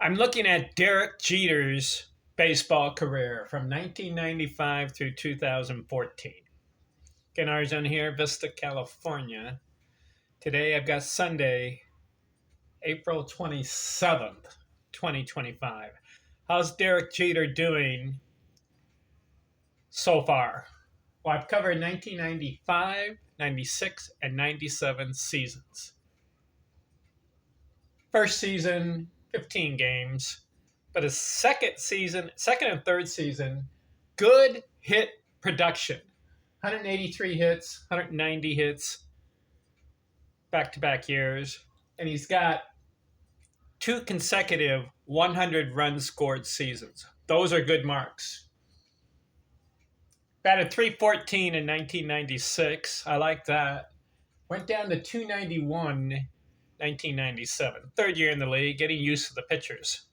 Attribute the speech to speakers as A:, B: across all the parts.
A: I'm looking at Derek Jeter's baseball career from 1995 through 2014. Kennards on here, Vista, California. Today I've got Sunday, April 27th, 2025. How's Derek Jeter doing so far? Well, I've covered 1995, 96, and 97 seasons. First season, 15 games. But his second and third season, good hit production. 183 hits, 190 hits, back to back years. And he's got two consecutive 100 runs scored seasons. Those are good marks. Batted 314 in 1996. I like that. Went down to 291 1997. Third year in the league, getting used to the pitchers.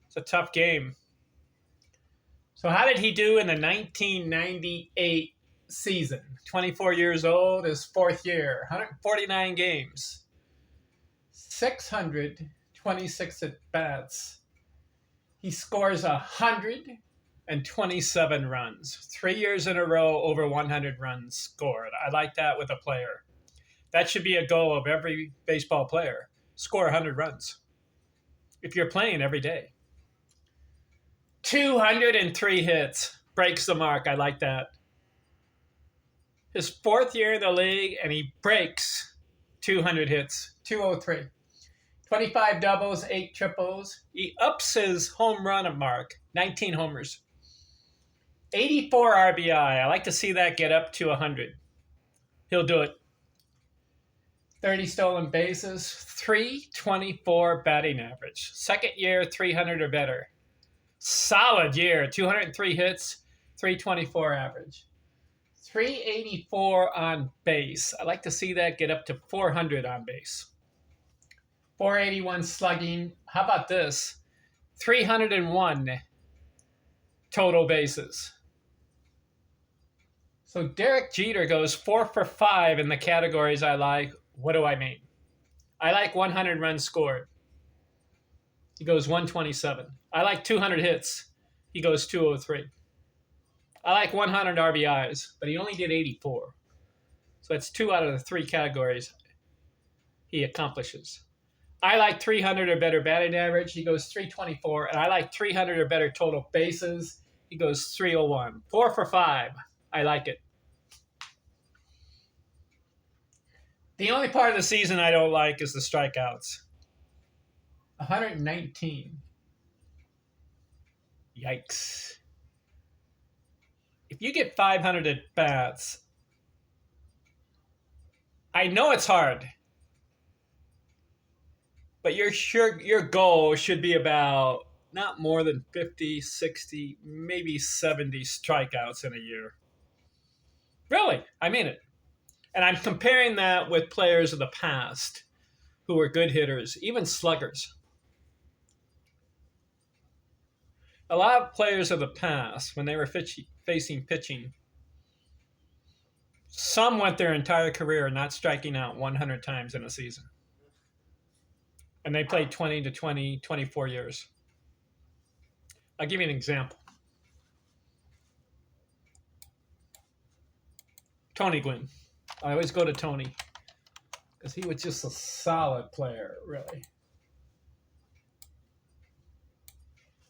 A: It's a tough game. So how did he do in the 1998 season? 24 years old, his fourth year, 149 games, 626 at-bats. He scores 127 runs. 3 years in a row, over 100 runs scored. I like that with a player. That should be a goal of every baseball player. Score 100 runs if you're playing every day. 203 hits. Breaks the mark. I like that. His fourth year in the league, and he breaks 200 hits. 203. 25 doubles, 8 triples. He ups his home run mark. 19 homers. 84 RBI. I like to see that get up to 100. He'll do it. 30 stolen bases. 324 batting average. Second year, 300 or better. Solid year, 203 hits, 324 average. 384 on base. I like to see that get up to 400 on base. 481 slugging. How about this? 301 total bases. So Derek Jeter goes 4 for 5 in the categories I like. What do I mean? I like 100 runs scored. He goes 127. I like 200 hits. He goes 203. I like 100 RBIs, but he only did 84. So that's 2 out of the 3 categories he accomplishes. I like 300 or better batting average. He goes 324. And I like 300 or better total bases. He goes 301. 4 for 5. I like it. The only part of the season I don't like is the strikeouts. 119. Yikes. If you get 500 at bats, I know it's hard, but your goal should be about not more than 50, 60, maybe 70 strikeouts in a year. Really, I mean it. And I'm comparing that with players of the past who were good hitters, even sluggers. A lot of players of the past, when they were facing pitching, some went their entire career not striking out 100 times in a season. And they played 20 to 24 years. I'll give you an example. Tony Gwynn. I always go to Tony because he was just a solid player, really.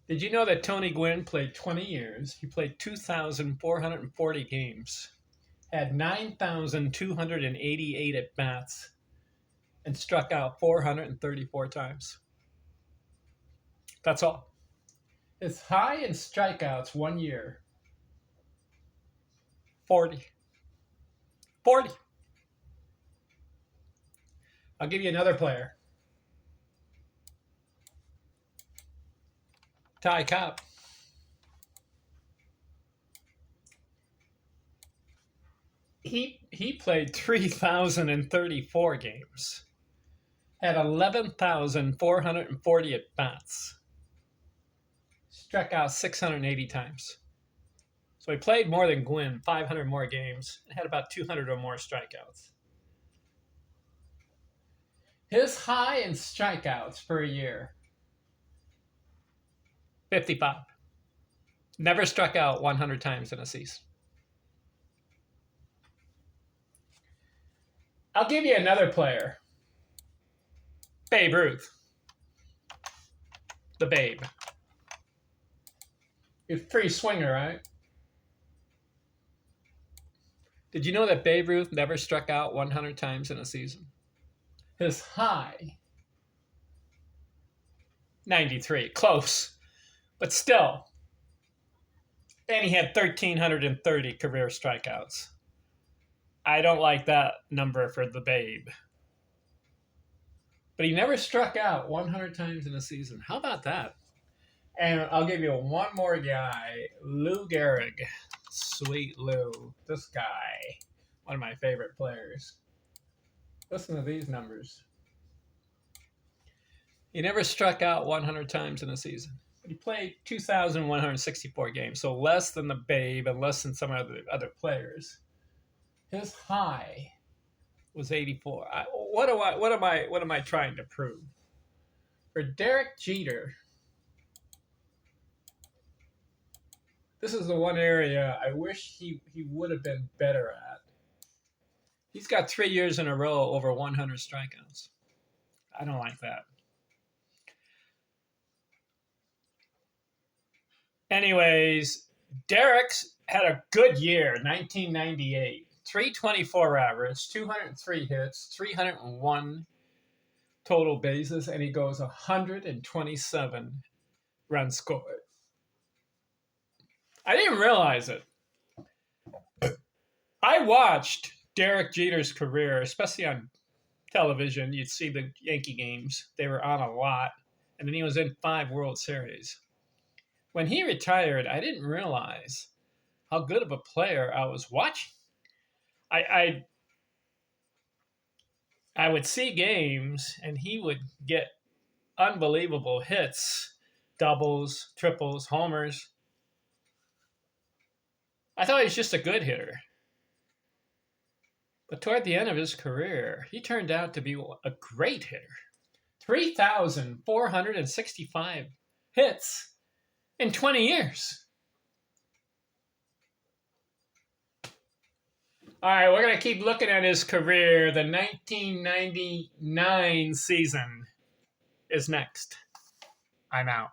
A: Did you know that Tony Gwynn played 20 years? He played 2,440 games, had 9,288 at-bats, and struck out 434 times. That's all. His high in strikeouts one year, 40. 40. I'll give you another player. Ty Cobb. He played 3,034 games, had 11,440 at-bats, struck out 680 times. So he played more than Gwynn, 500 more games, and had about 200 or more strikeouts. His high in strikeouts per year 55. Never struck out 100 times in a season. I'll give you another player. Babe Ruth. The Babe. He's a free swinger, right? Did you know that Babe Ruth never struck out 100 times in a season? His high, 93. Close, but still. And he had 1,330 career strikeouts. I don't like that number for the Babe. But he never struck out 100 times in a season. How about that? And I'll give you one more guy, Lou Gehrig. Sweet Lou. This guy, one of my favorite players. Listen to these numbers. He never struck out 100 times in a season. But he played 2,164 games, so less than the Babe and less than some other players. His high was 84. What am I trying to prove? For Derek Jeter, this is the one area I wish he would have been better at. He's got 3 years in a row over 100 strikeouts. I don't like that. Anyways, Derek's had a good year, 1998. 324 average, 203 hits, 301 total bases, and he goes 127 runs scored. I didn't realize it. I watched Derek Jeter's career, especially on television. You'd see the Yankee games. They were on a lot. And then he was in 5 World Series. When he retired, I didn't realize how good of a player I was watching. I would see games, and he would get unbelievable hits, doubles, triples, homers. I thought he was just a good hitter. But toward the end of his career, he turned out to be a great hitter. 3,465 hits in 20 years. All right, we're going to keep looking at his career. The 1999 season is next. I'm out.